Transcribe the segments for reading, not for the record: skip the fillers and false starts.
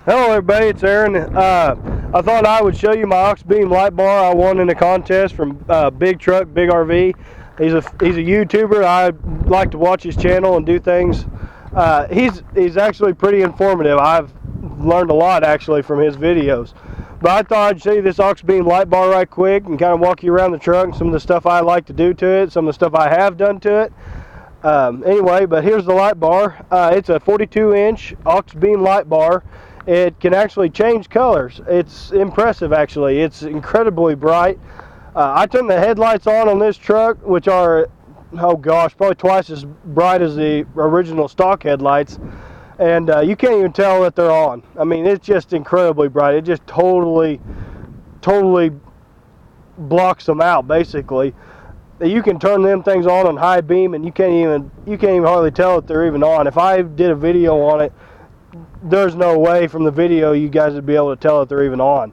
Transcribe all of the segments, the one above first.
Hello everybody, it's Aaron. I thought I would show you my aux beam light bar I won in a contest from Big Truck, Big RV. He's a YouTuber. I like to watch his channel and do things. He's actually pretty informative. I've learned a lot actually from his videos. But I thought I'd show you this aux beam light bar right quick and kind of walk you around the truck and some of the stuff I like to do to it, some of the stuff I have done to it. Anyway, but here's the light bar. It's a 42-inch aux beam light bar. It can actually change colors. It's impressive actually. It's incredibly bright. I turned the headlights on this truck, which are, oh gosh, probably twice as bright as the original stock headlights. And you can't even tell that they're on. I mean, it's just incredibly bright. It just totally blocks them out basically. You can turn them things on high beam and you can't even hardly tell that they're even on. If I did a video on it, there's no way from the video you guys would be able to tell that they're even on.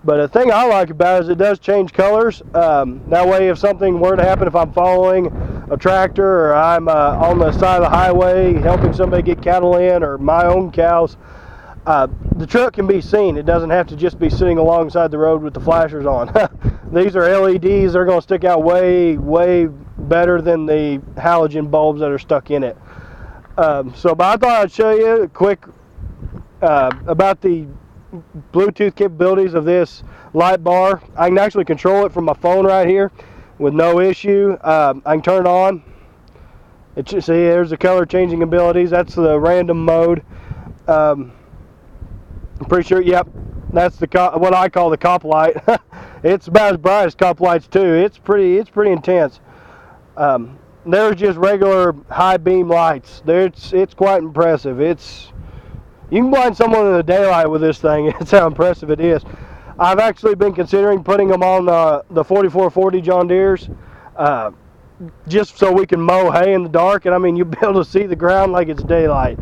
But the thing I like about it is it does change colors. That way if something were to happen, if I'm following a tractor or I'm on the side of the highway helping somebody get cattle in or my own cows, the truck can be seen. It doesn't have to just be sitting alongside the road with the flashers on. These are LEDs. They're going to stick out way better than the halogen bulbs that are stuck in it. But I thought I'd show you a quick about the Bluetooth capabilities of this light bar. I can actually control it from my phone right here with no issue. I can turn it on. See, there's the color changing abilities. That's the random mode. I'm pretty sure, yep, that's what I call the cop light. It's about as bright as cop lights too. It's pretty intense. There's just regular high beam lights. It's quite impressive. You can blind someone in the daylight with this thing. It's how impressive it is. I've actually been considering putting them on the 4440 John Deeres, just so we can mow hay in the dark. And I mean, you'll be able to see the ground like it's daylight.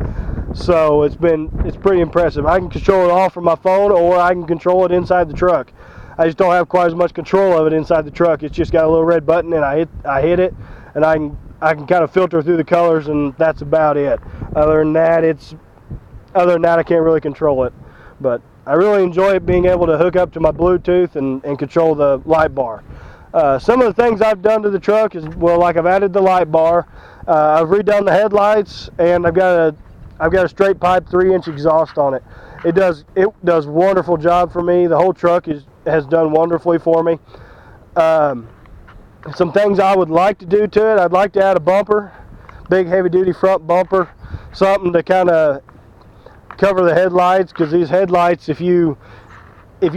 So it's pretty impressive. I can control it all from my phone, or I can control it inside the truck. I just don't have quite as much control of it inside the truck. It's just got a little red button, and I hit it, and I can kind of filter through the colors, and that's about it. Other than that, I can't really control it. But I really enjoy it being able to hook up to my Bluetooth and control the light bar. Some of the things I've done to the truck is, well, like I've added the light bar, I've redone the headlights, and I've got a straight pipe 3-inch exhaust on it. It does wonderful job for me. The whole truck has done wonderfully for me. Some things I would like to do to it, I'd like to add a bumper, big heavy duty front bumper, something to kind of cover the headlights, because these headlights, if you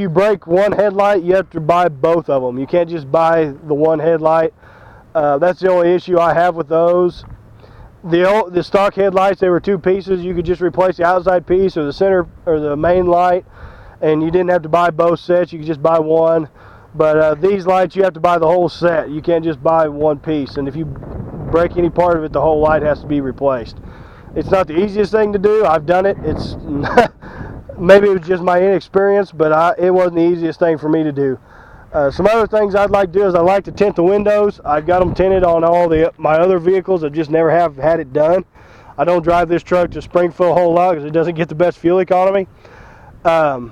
break one headlight, you have to buy both of them. You can't just buy the one headlight. That's the only issue I have with those. The stock headlights, they were 2 pieces. You could just replace the outside piece or the center or the main light, and you didn't have to buy both sets. You could just buy one. But these lights, you have to buy the whole set. You can't just buy one piece, and if you break any part of it, the whole light has to be replaced. It's not the easiest thing to do. I've done it. It's maybe it was just my inexperience, but it wasn't the easiest thing for me to do. Some other things I'd like to do is I like to tint the windows. I've got them tinted on all my other vehicles. I just never have had it done. I don't drive this truck to Springfield a whole lot because it doesn't get the best fuel economy. But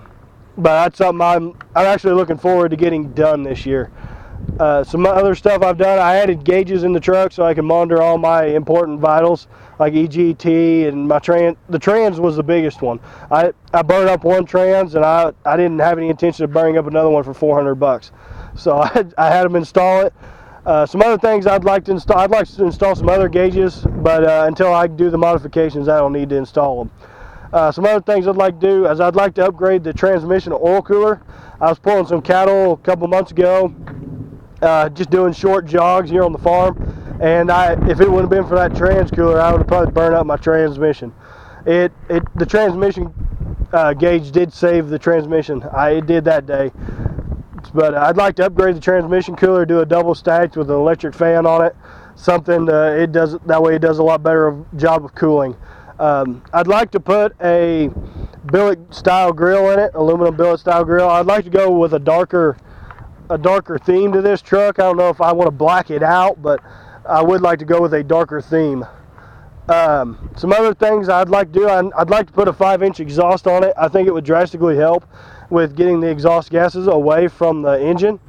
that's something I'm actually looking forward to getting done this year. Some other stuff I've done, I added gauges in the truck so I can monitor all my important vitals like EGT and my the trans was the biggest one. I burned up one trans, and I didn't have any intention of burning up another one for $400. So I had them install it. Some other things I'd like to install some other gauges, but until I do the modifications, I don't need to install them. Some other things I'd like to do is I'd like to upgrade the transmission oil cooler. I was pulling some cattle a couple months ago, just doing short jogs here on the farm, and if it wouldn't have been for that trans cooler, I would have probably burned up my transmission. The transmission gauge did save the transmission. It did that day. But I'd like to upgrade the transmission cooler, do a double stacked with an electric fan on it, something that way it does a lot better job of cooling. I'd like to put a billet style grill in it, aluminum billet style grill. I'd like to go with a darker theme to this truck. I don't know if I want to black it out, but I would like to go with a darker theme. Some other things I'd like to do, I'd like to put a 5-inch exhaust on it. I think it would drastically help with getting the exhaust gases away from the engine.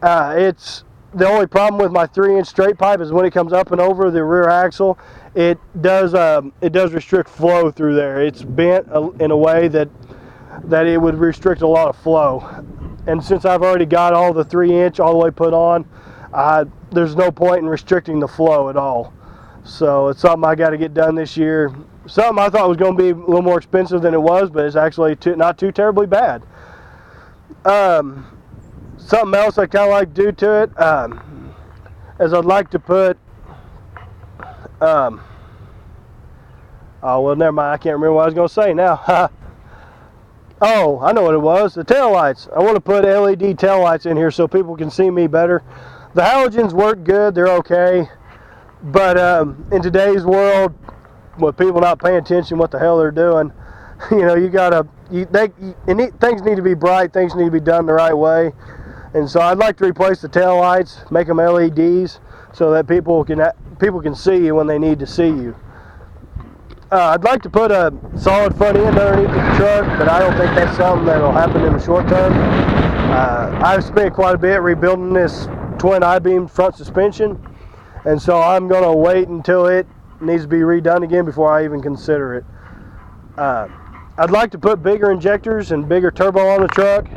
It's the only problem with my 3-inch straight pipe is when it comes up and over the rear axle, it does restrict flow through there. It's bent in a way that it would restrict a lot of flow. And since I've already got all the 3-inch all the way put on, there's no point in restricting the flow at all. So it's something I got to get done this year. Something I thought was going to be a little more expensive than it was, but it's actually not too terribly bad. Something else I kind of like to do to it is I'd like to put, oh well, never mind, I can't remember what I was going to say now. Oh, I know what it was, the tail lights. I want to put LED tail lights in here so people can see me better. The halogens work good, they're okay. But in today's world, with people not paying attention what the hell they're doing, you know, things need to be bright, things need to be done the right way. And so I'd like to replace the tail lights, make them LEDs, so that people can see you when they need to see you. I'd like to put a solid front end underneath the truck, but I don't think that's something that'll happen in the short term. I've spent quite a bit rebuilding this twin I-beam front suspension. And so I'm going to wait until it needs to be redone again before I even consider it. I'd like to put bigger injectors and bigger turbo on the truck.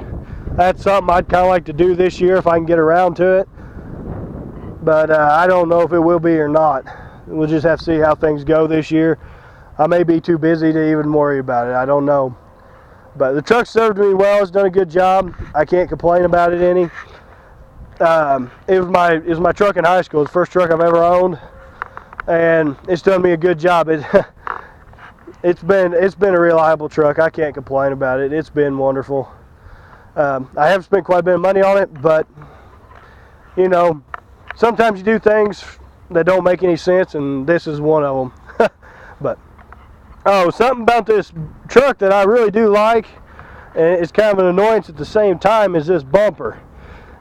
That's something I'd kind of like to do this year if I can get around to it. But I don't know if it will be or not. We'll just have to see how things go this year. I may be too busy to even worry about it. I don't know. But the truck served me well. It's done a good job. I can't complain about it any. It was my truck in high school. It's the first truck I've ever owned, and it's done me a good job. It's been a reliable truck. I can't complain about it. It's been wonderful. I have spent quite a bit of money on it, but you know, sometimes you do things that don't make any sense, and this is one of them. But something about this truck that I really do like, and it's kind of an annoyance at the same time, is this bumper.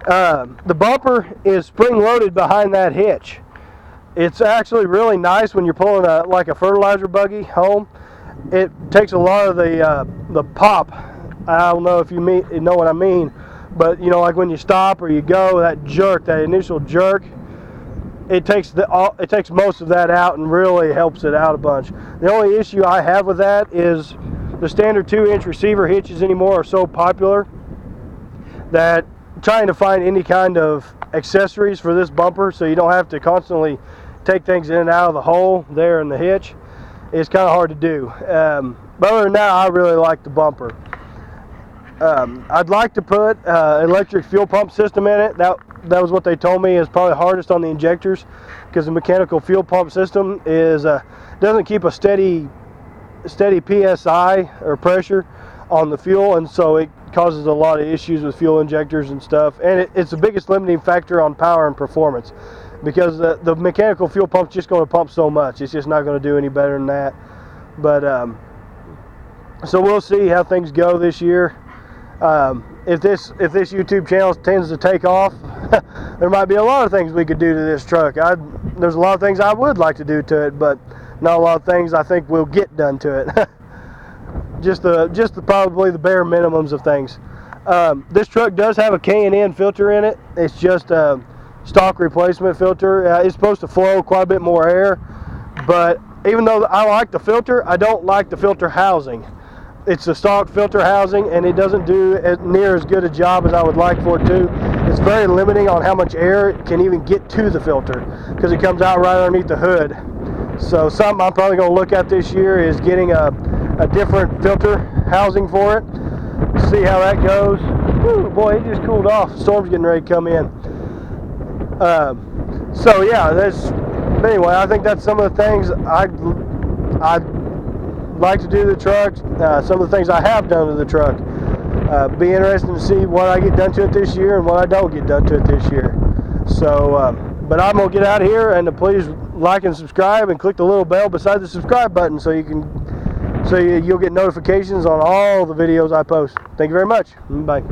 The bumper is spring-loaded behind that hitch. It's actually really nice when you're pulling like a fertilizer buggy home. It takes a lot of the pop. I don't know if you know what I mean, but you know, like when you stop or you go, that jerk, that initial jerk, it takes most of that out and really helps it out a bunch. The only issue I have with that is the standard 2-inch receiver hitches anymore are so popular that trying to find any kind of accessories for this bumper so you don't have to constantly take things in and out of the hole there in the hitch is kind of hard to do. But other than that, I really like the bumper. I'd like to put electric fuel pump system in it. That was what they told me is probably hardest on the injectors, because the mechanical fuel pump system doesn't keep a steady PSI or pressure on the fuel, and so it causes a lot of issues with fuel injectors and stuff, and it's the biggest limiting factor on power and performance, because the mechanical fuel pump's just going to pump so much. It's just not going to do any better than that. But so we'll see how things go this year. If this YouTube channel tends to take off, there might be a lot of things we could do to this truck. There's a lot of things I would like to do to it, but not a lot of things I think will get done to it. just probably the bare minimums of things. This truck does have a K&N filter in it. It's just a stock replacement filter. It's supposed to flow quite a bit more air, but even though I like the filter, I don't like the filter housing. It's a stock filter housing, and it doesn't do near as good a job as I would like for it to. It's very limiting on how much air it can even get to the filter, because it comes out right underneath the hood. So something I'm probably going to look at this year is getting a different filter housing for it. See how that goes. Whew, boy, it just cooled off. Storm's getting ready to come in. So yeah, but anyway, I think that's some of the things I'd like to do to the truck. Some of the things I have done to the truck. Be interesting to see what I get done to it this year and what I don't get done to it this year. So, but I'm gonna get out of here, and please like and subscribe, and click the little bell beside the subscribe button so you'll get notifications on all the videos I post. Thank you very much. Bye.